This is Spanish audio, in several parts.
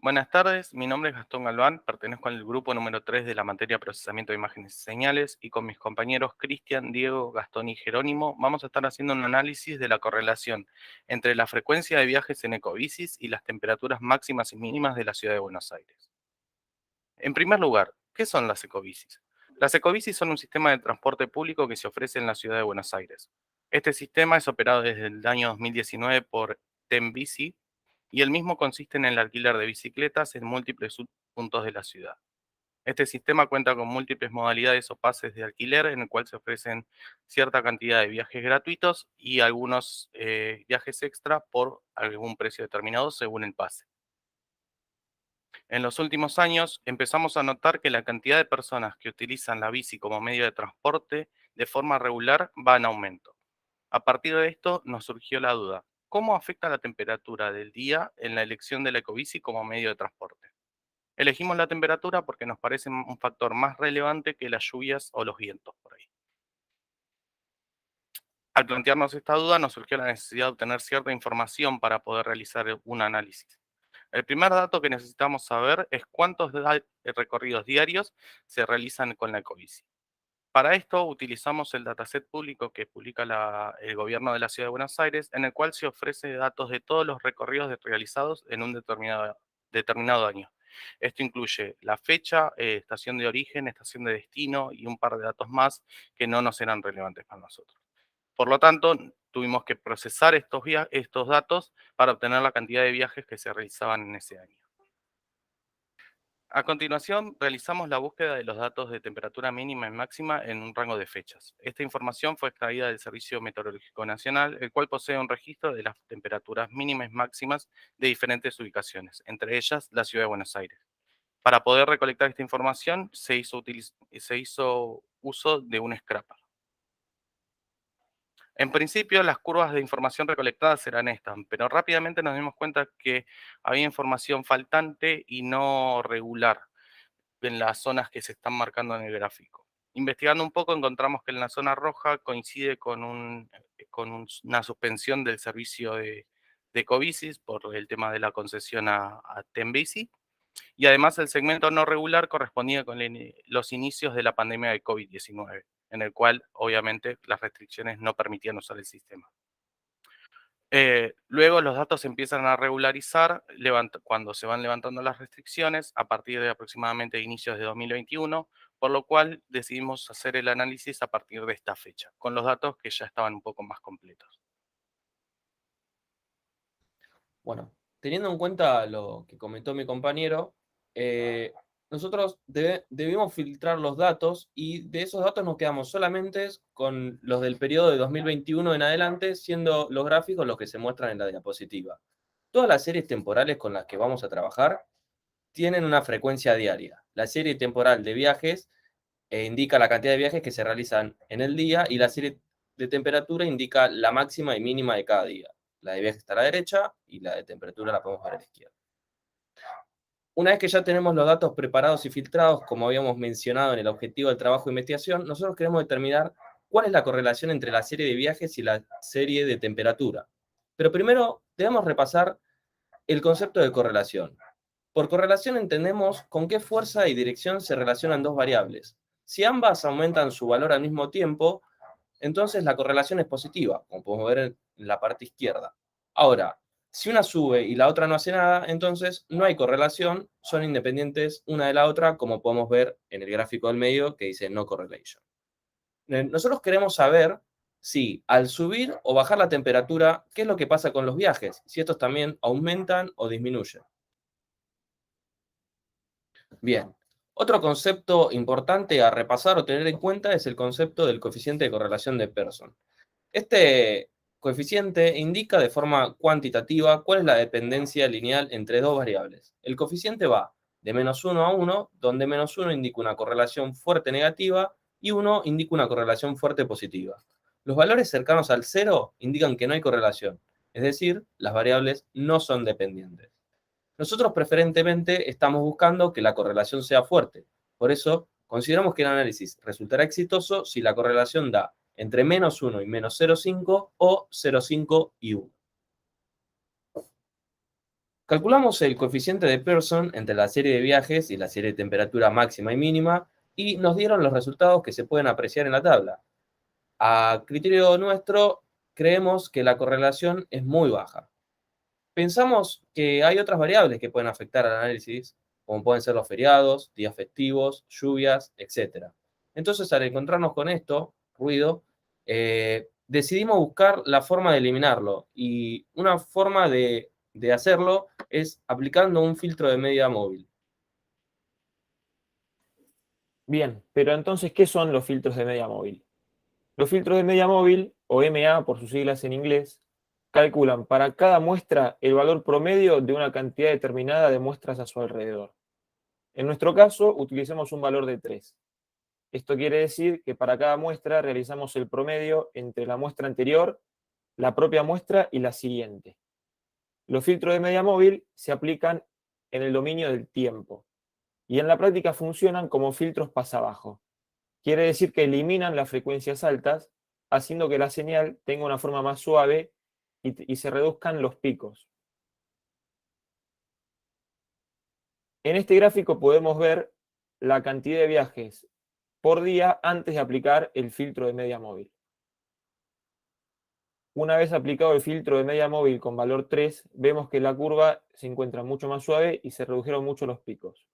Buenas tardes, mi nombre es Gastón Galván, pertenezco al grupo número 3 de la materia Procesamiento de Imágenes y Señales y con mis compañeros Cristian, Diego, Gastón y Jerónimo vamos a estar haciendo un análisis de la correlación entre la frecuencia de viajes en ecobicis y las temperaturas máximas y mínimas de la ciudad de Buenos Aires. En primer lugar, ¿qué son las ecobicis? Las ecobicis son un sistema de transporte público que se ofrece en la ciudad de Buenos Aires. Este sistema es operado desde el año 2019 por Tembici y el mismo consiste en el alquiler de bicicletas en múltiples puntos de la ciudad. Este sistema cuenta con múltiples modalidades o pases de alquiler en el cual se ofrecen cierta cantidad de viajes gratuitos y algunos viajes extra por algún precio determinado según el pase. En los últimos años empezamos a notar que la cantidad de personas que utilizan la bici como medio de transporte de forma regular va en aumento. A partir de esto nos surgió la duda, ¿cómo afecta la temperatura del día en la elección de la ecobici como medio de transporte? Elegimos la temperatura porque nos parece un factor más relevante que las lluvias o los vientos por ahí. Al plantearnos esta duda nos surgió la necesidad de obtener cierta información para poder realizar un análisis. El primer dato que necesitamos saber es cuántos recorridos diarios se realizan con la ecobici. Para esto utilizamos el dataset público que publica el gobierno de la Ciudad de Buenos Aires, en el cual se ofrece datos de todos los recorridos realizados en un determinado año. Esto incluye la fecha, estación de origen, estación de destino y un par de datos más que no nos eran relevantes para nosotros. Por lo tanto, tuvimos que procesar estos datos para obtener la cantidad de viajes que se realizaban en ese año. A continuación, realizamos la búsqueda de los datos de temperatura mínima y máxima en un rango de fechas. Esta información fue extraída del Servicio Meteorológico Nacional, el cual posee un registro de las temperaturas mínimas y máximas de diferentes ubicaciones, entre ellas la Ciudad de Buenos Aires. Para poder recolectar esta información, se hizo uso de un scrapper. En principio, las curvas de información recolectadas eran estas, pero rápidamente nos dimos cuenta que había información faltante y no regular en las zonas que se están marcando en el gráfico. Investigando un poco, encontramos que en la zona roja coincide con una suspensión del servicio de Ecobicis por el tema de la concesión a Tembici, y además el segmento no regular correspondía con los inicios de la pandemia de COVID-19, en el cual obviamente las restricciones no permitían usar el sistema. Luego los datos se empiezan a regularizar cuando se van levantando las restricciones a partir de aproximadamente inicios de 2021, por lo cual decidimos hacer el análisis a partir de esta fecha, con los datos que ya estaban un poco más completos. Bueno, teniendo en cuenta lo que comentó mi compañero, nosotros debimos filtrar los datos y de esos datos nos quedamos solamente con los del periodo de 2021 en adelante, siendo los gráficos los que se muestran en la diapositiva. Todas las series temporales con las que vamos a trabajar tienen una frecuencia diaria. La serie temporal de viajes indica la cantidad de viajes que se realizan en el día y la serie de temperatura indica la máxima y mínima de cada día. La de viajes está a la derecha y la de temperatura la podemos ver a la izquierda. Una vez que ya tenemos los datos preparados y filtrados, como habíamos mencionado en el objetivo del trabajo de investigación, nosotros queremos determinar cuál es la correlación entre la serie de viajes y la serie de temperatura. Pero primero debemos repasar el concepto de correlación. Por correlación entendemos con qué fuerza y dirección se relacionan dos variables. Si ambas aumentan su valor al mismo tiempo, entonces la correlación es positiva, como podemos ver en la parte izquierda. Ahora, si una sube y la otra no hace nada, entonces no hay correlación, son independientes una de la otra, como podemos ver en el gráfico del medio que dice no correlation. Nosotros queremos saber si al subir o bajar la temperatura, ¿qué es lo que pasa con los viajes? Si estos también aumentan o disminuyen. Bien. Otro concepto importante a repasar o tener en cuenta es el concepto del coeficiente de correlación de Pearson. Este coeficiente indica de forma cuantitativa cuál es la dependencia lineal entre dos variables. El coeficiente va de -1 a 1, donde -1 indica una correlación fuerte negativa y 1 indica una correlación fuerte positiva. Los valores cercanos al 0 indican que no hay correlación, es decir, las variables no son dependientes. Nosotros preferentemente estamos buscando que la correlación sea fuerte. Por eso, consideramos que el análisis resultará exitoso si la correlación da entre -1 y -0,5 o 0,5 y 1. Calculamos el coeficiente de Pearson entre la serie de viajes y la serie de temperatura máxima y mínima y nos dieron los resultados que se pueden apreciar en la tabla. A criterio nuestro, creemos que la correlación es muy baja. Pensamos que hay otras variables que pueden afectar al análisis, como pueden ser los feriados, días festivos, lluvias, etc. Entonces, al encontrarnos con esto, ruido, decidimos buscar la forma de eliminarlo. Y una forma de hacerlo es aplicando un filtro de media móvil. Bien, pero entonces, ¿qué son los filtros de media móvil? Los filtros de media móvil, o MA por sus siglas en inglés, calculan para cada muestra el valor promedio de una cantidad determinada de muestras a su alrededor. En nuestro caso, utilizamos un valor de 3. Esto quiere decir que para cada muestra realizamos el promedio entre la muestra anterior, la propia muestra y la siguiente. Los filtros de media móvil se aplican en el dominio del tiempo y en la práctica funcionan como filtros pasabajo. Quiere decir que eliminan las frecuencias altas, haciendo que la señal tenga una forma más suave y se reduzcan los picos. En este gráfico podemos ver la cantidad de viajes por día antes de aplicar el filtro de media móvil. Una vez aplicado el filtro de media móvil con valor 3, vemos que la curva se encuentra mucho más suave y se redujeron mucho los picos.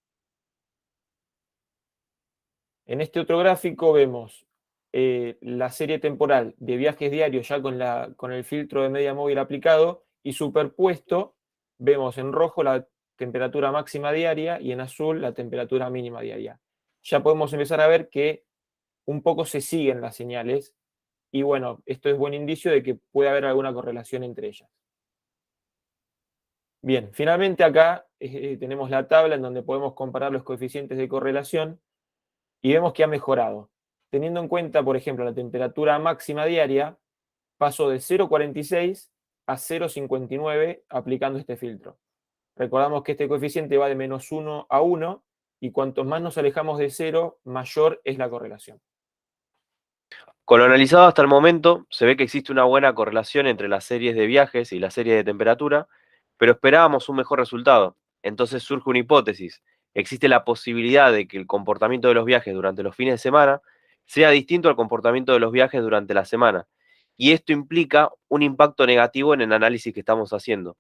En este otro gráfico vemos la serie temporal de viajes diarios ya con el filtro de media móvil aplicado y superpuesto vemos en rojo la temperatura máxima diaria y en azul la temperatura mínima diaria. Ya podemos empezar a ver que un poco se siguen las señales y bueno, esto es buen indicio de que puede haber alguna correlación entre ellas. Bien, finalmente acá tenemos la tabla en donde podemos comparar los coeficientes de correlación y vemos que ha mejorado. Teniendo en cuenta, por ejemplo, la temperatura máxima diaria, pasó de 0,46 a 0,59 aplicando este filtro. Recordamos que este coeficiente va de -1 a 1 y cuanto más nos alejamos de 0, mayor es la correlación. Con lo analizado hasta el momento, se ve que existe una buena correlación entre las series de viajes y las series de temperatura, pero esperábamos un mejor resultado. Entonces surge una hipótesis. Existe la posibilidad de que el comportamiento de los viajes durante los fines de semana sea distinto al comportamiento de los viajes durante la semana. Y esto implica un impacto negativo en el análisis que estamos haciendo.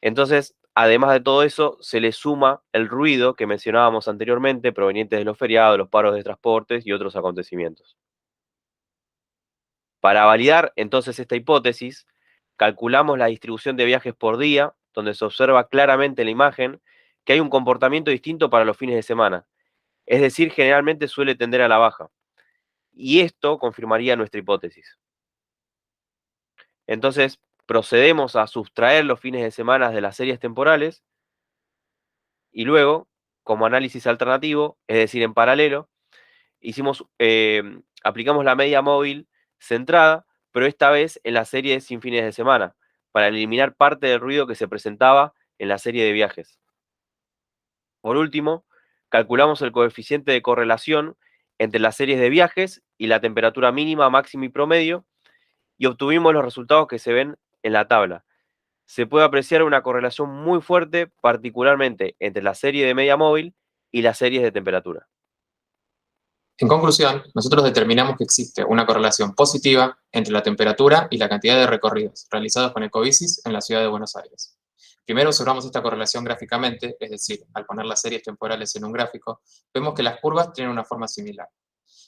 Entonces, además de todo eso, se le suma el ruido que mencionábamos anteriormente, proveniente de los feriados, los paros de transportes y otros acontecimientos. Para validar entonces esta hipótesis, calculamos la distribución de viajes por día, donde se observa claramente en la imagen que hay un comportamiento distinto para los fines de semana. Es decir, generalmente suele tender a la baja. Y esto confirmaría nuestra hipótesis. Entonces, procedemos a sustraer los fines de semana de las series temporales y luego, como análisis alternativo, es decir, en paralelo, aplicamos la media móvil centrada, pero esta vez en la serie sin fines de semana, para eliminar parte del ruido que se presentaba en la serie de viajes. Por último, calculamos el coeficiente de correlación entre las series de viajes y la temperatura mínima, máxima y promedio, y obtuvimos los resultados que se ven en la tabla. Se puede apreciar una correlación muy fuerte, particularmente entre la serie de media móvil y las series de temperatura. En conclusión, nosotros determinamos que existe una correlación positiva entre la temperatura y la cantidad de recorridos realizados con Ecobicis en la ciudad de Buenos Aires. Primero observamos esta correlación gráficamente, es decir, al poner las series temporales en un gráfico, vemos que las curvas tienen una forma similar.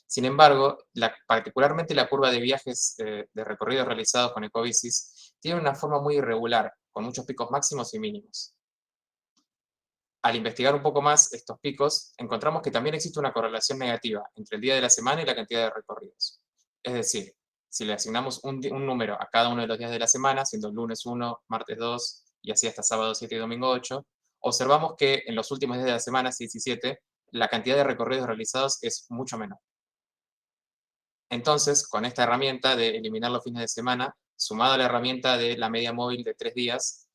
Sin embargo, particularmente la curva de viajes de recorridos realizados con Ecobicis tiene una forma muy irregular, con muchos picos máximos y mínimos. Al investigar un poco más estos picos, encontramos que también existe una correlación negativa entre el día de la semana y la cantidad de recorridos. Es decir, si le asignamos un número a cada uno de los días de la semana, siendo lunes 1, martes 2 y así hasta sábado 7 y domingo 8, observamos que en los últimos días de la semana, 6 y 7, la cantidad de recorridos realizados es mucho menor. Entonces, con esta herramienta de eliminar los fines de semana, sumado a la herramienta de la media móvil de 3 días,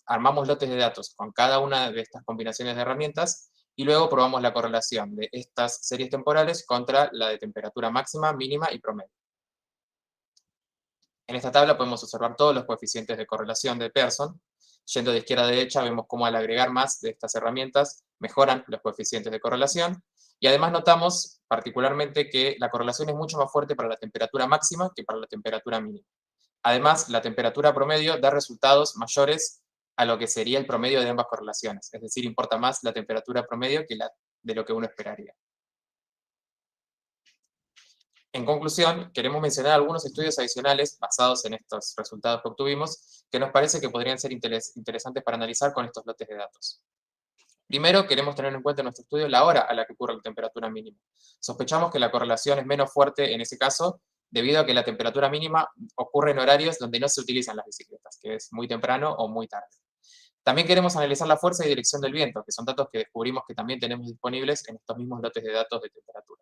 armamos lotes de datos con cada una de estas combinaciones de herramientas y luego probamos la correlación de estas series temporales contra la de temperatura máxima, mínima y promedio. En esta tabla podemos observar todos los coeficientes de correlación de Pearson Yendo de izquierda a derecha, vemos cómo al agregar más de estas herramientas mejoran los coeficientes de correlación. Y además notamos particularmente que la correlación es mucho más fuerte para la temperatura máxima que para la temperatura mínima. Además, la temperatura promedio da resultados mayores a lo que sería el promedio de ambas correlaciones. Es decir, importa más la temperatura promedio que de lo que uno esperaría. En conclusión, queremos mencionar algunos estudios adicionales basados en estos resultados que obtuvimos que nos parece que podrían ser interesantes para analizar con estos lotes de datos. Primero, queremos tener en cuenta en nuestro estudio la hora a la que ocurre la temperatura mínima. Sospechamos que la correlación es menos fuerte en ese caso, debido a que la temperatura mínima ocurre en horarios donde no se utilizan las bicicletas, que es muy temprano o muy tarde. También queremos analizar la fuerza y dirección del viento, que son datos que descubrimos que también tenemos disponibles en estos mismos lotes de datos de temperatura.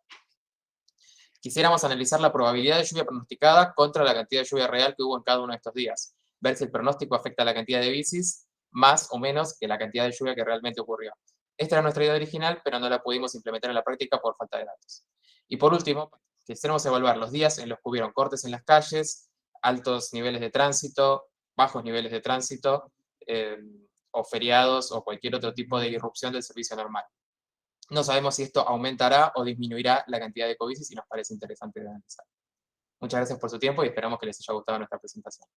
Quisiéramos analizar la probabilidad de lluvia pronosticada contra la cantidad de lluvia real que hubo en cada uno de estos días, ver si el pronóstico afecta a la cantidad de bicis más o menos que la cantidad de lluvia que realmente ocurrió. Esta era nuestra idea original, pero no la pudimos implementar en la práctica por falta de datos. Y por último, quisiéramos evaluar los días en los que hubieron cortes en las calles, altos niveles de tránsito, bajos niveles de tránsito, o feriados o cualquier otro tipo de irrupción del servicio normal. No sabemos si esto aumentará o disminuirá la cantidad de COVID y nos parece interesante de analizar. Muchas gracias por su tiempo y esperamos que les haya gustado nuestra presentación.